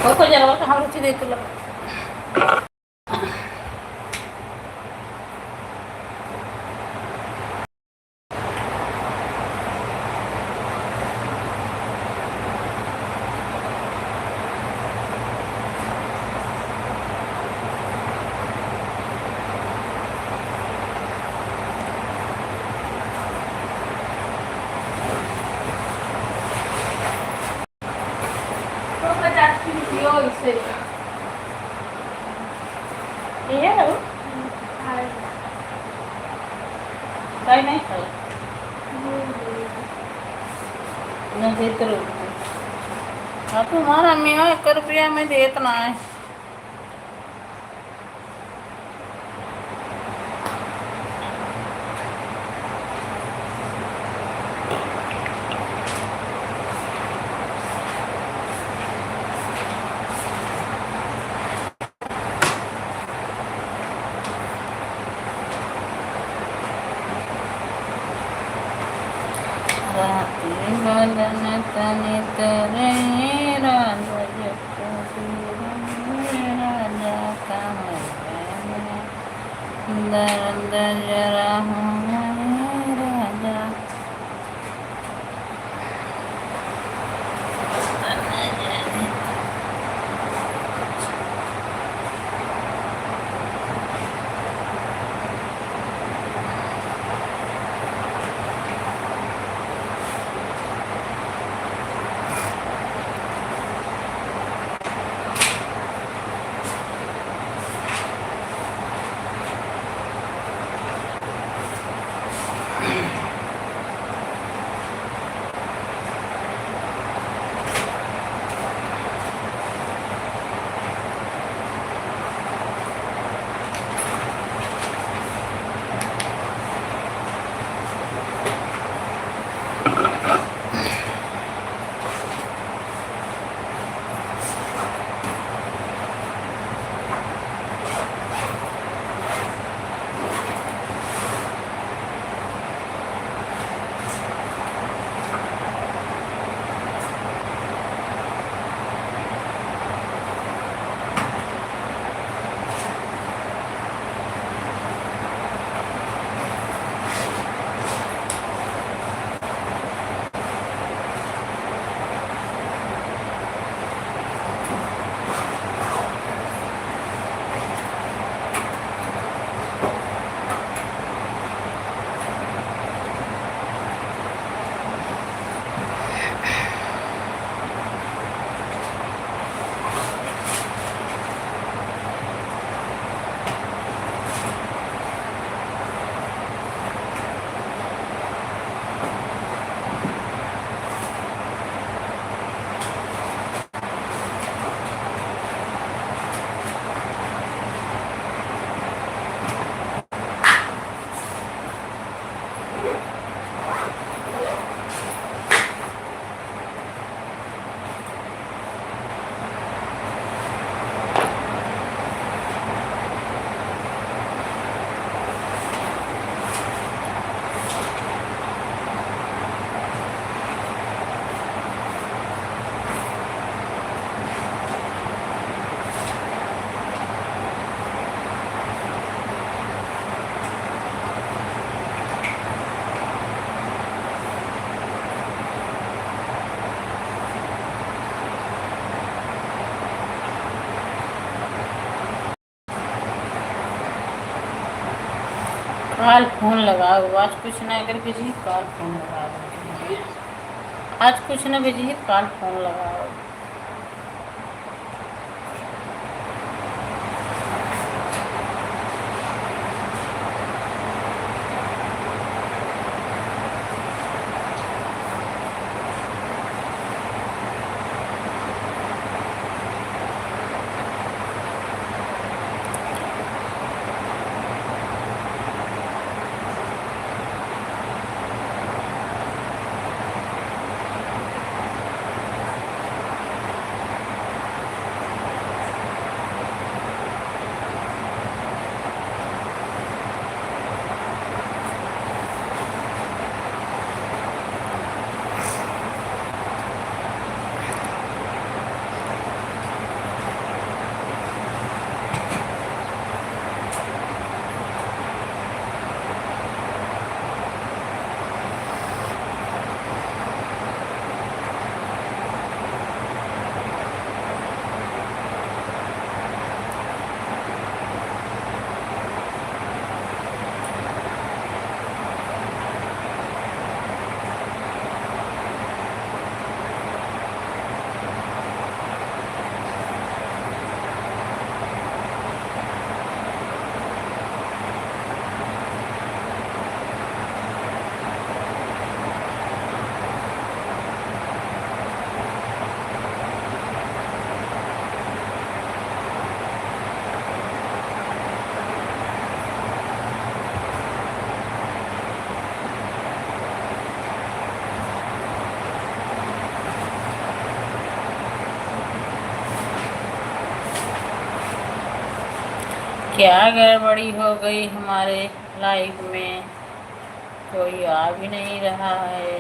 हो जरा बघा हळूची दे तुला काही नाही तर तुम्हाला मी 1 रुपया में देत नाही राती बदन तनि तरे राजा राजा कमर दर्द जरा राजा काल फोन लगाओ आज कुछ ना अगर बिजी काल फोन लगाओ आज कुछ ना बिजी काल फोन लगाओ क्या गड़बड़ी हो गई हमारे लाइफ में, कोई आ भी नहीं रहा है।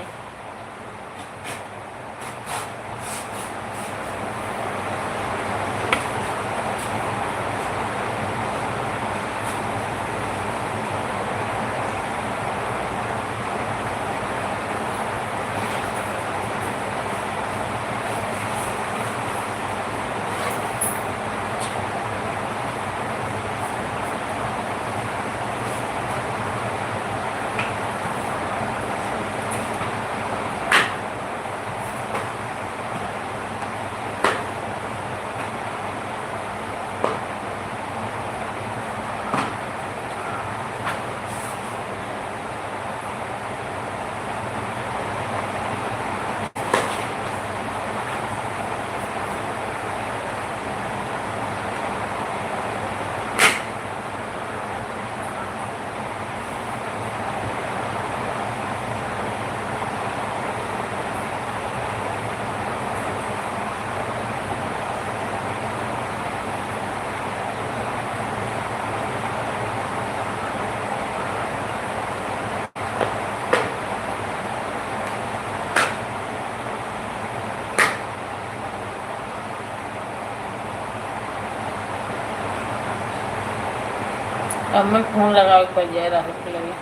अब मैं फोन लगा पर जाए राहुल के लगे।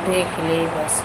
देख ले बस।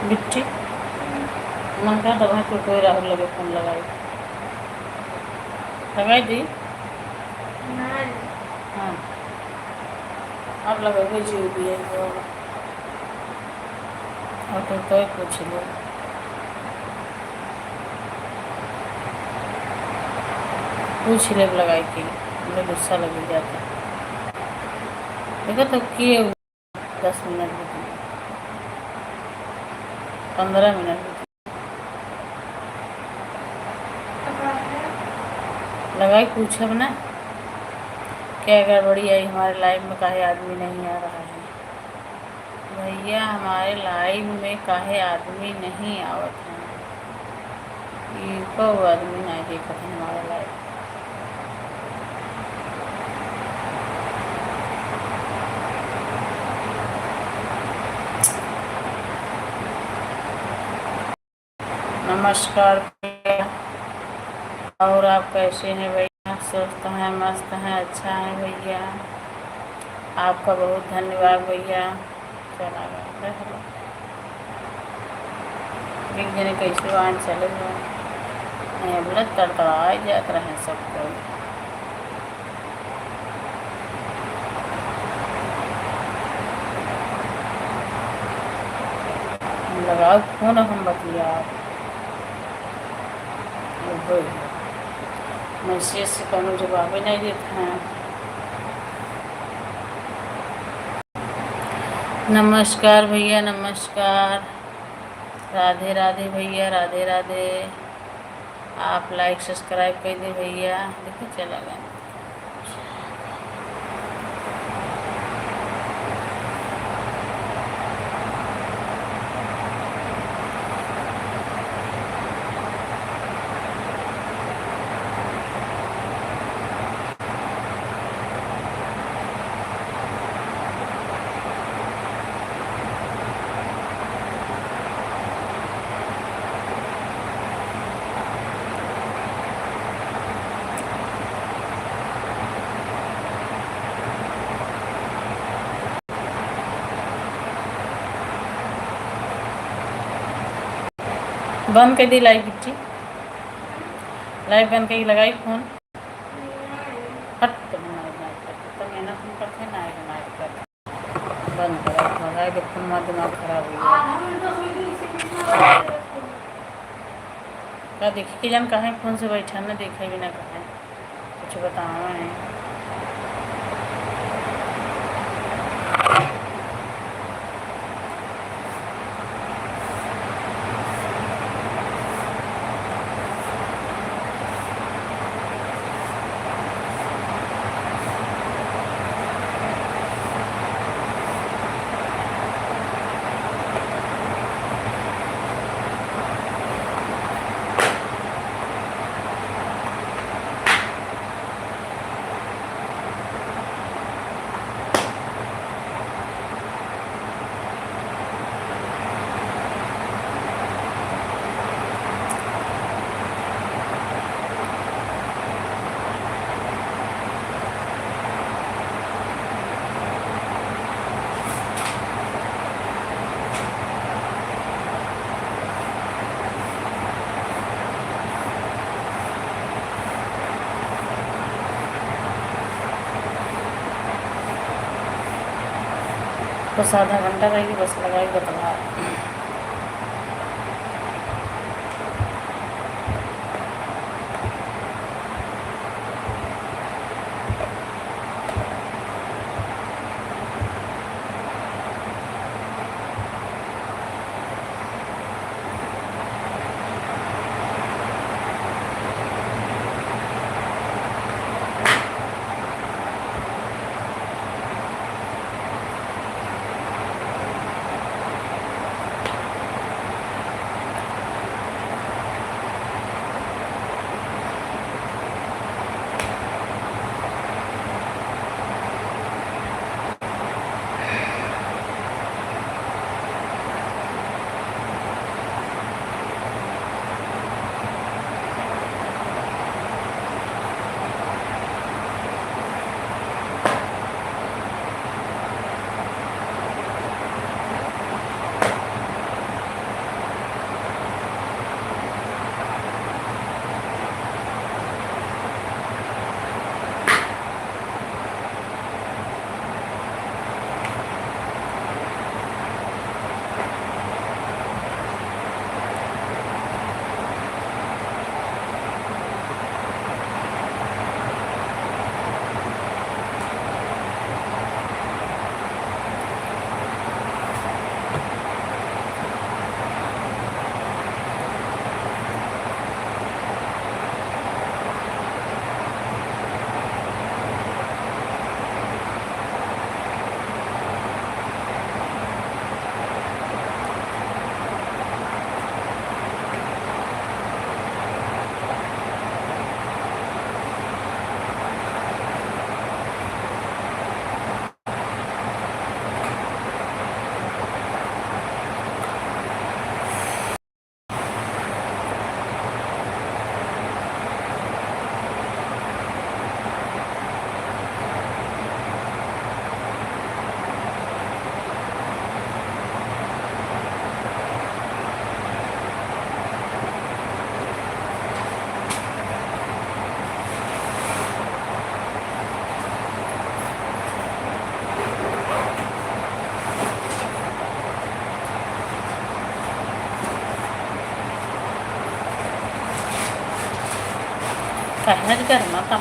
बिट्टी मन का दवा तो कोई राहुल लगे फोन लगाई दी। हाँ अब लगे जी भी है और तो पूछ लो। पूछ ले लगाई थी, मुझे गुस्सा लग जाता। देखो तो किए 10 मिनट में 15 मिनट में लगाई पूछब ना। क्या गड़बड़ी आई हमारे लाइव में, काहे आदमी नहीं आ रहा है भैया? हमारे लाइव में काहे आदमी नहीं आवत हैं? एको आदमी नहीं देखत है हमारे लाइव। नमस्कार भैया, और आप कैसे हैं भैया? स्वस्थ हैं, मस्त हैं, अच्छा है भैया। आपका बहुत धन्यवाद भैया। चला गया हेलो एक जने कैसे वाहन चले गए बोला तड़तड़ा जात रहे सबको। लगाओ फोन हम बतिया मैसेज से कोनो जवाब ही नहीं देते हैं। नमस्कार भैया, नमस्कार। राधे राधे भैया, राधे राधे। आप लाइक सब्सक्राइब कर दे भैया। देखिए चला गया। बंद कर दी लाइव बिट्टी, लाइव बंद कर लगाई फोन। हट तो मेहनत तुम करते ना बंद करा लगाए तो फोन में दिमाग खराब हो गया। क्या देखी कि जान कहाँ फोन से बैठा ना देखा भी ना कहा कुछ बताओ है। बस आधा घंटा रहेगी, बस लगाई बतला। कहना करना था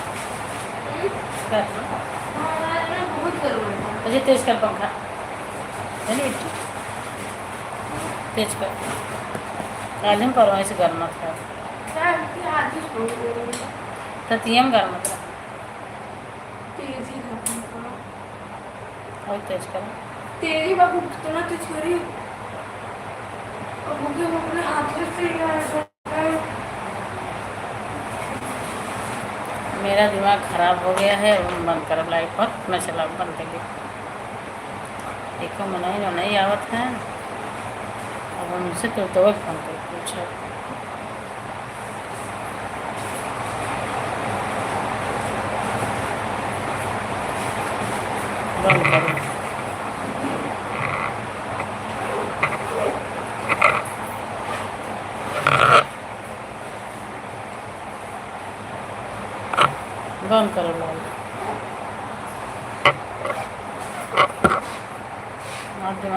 करना बहुत गर्म है। अजय तेज कर पंखा है ना बेटी तेज कर कालम पर ऐसे गर्म था ततियम गर्म था और तेज कर तेरी बाबू कितना तेज करी और मुझे वो अपने हाथ से मेरा दिमाग ख़राब हो गया है। अब बंद कर लाइट पर मैं चला बंद कर देखो मनाई नहीं आवत है। अब हमसे तो फोन कर पूछा बंद करो बंद करो लाइट।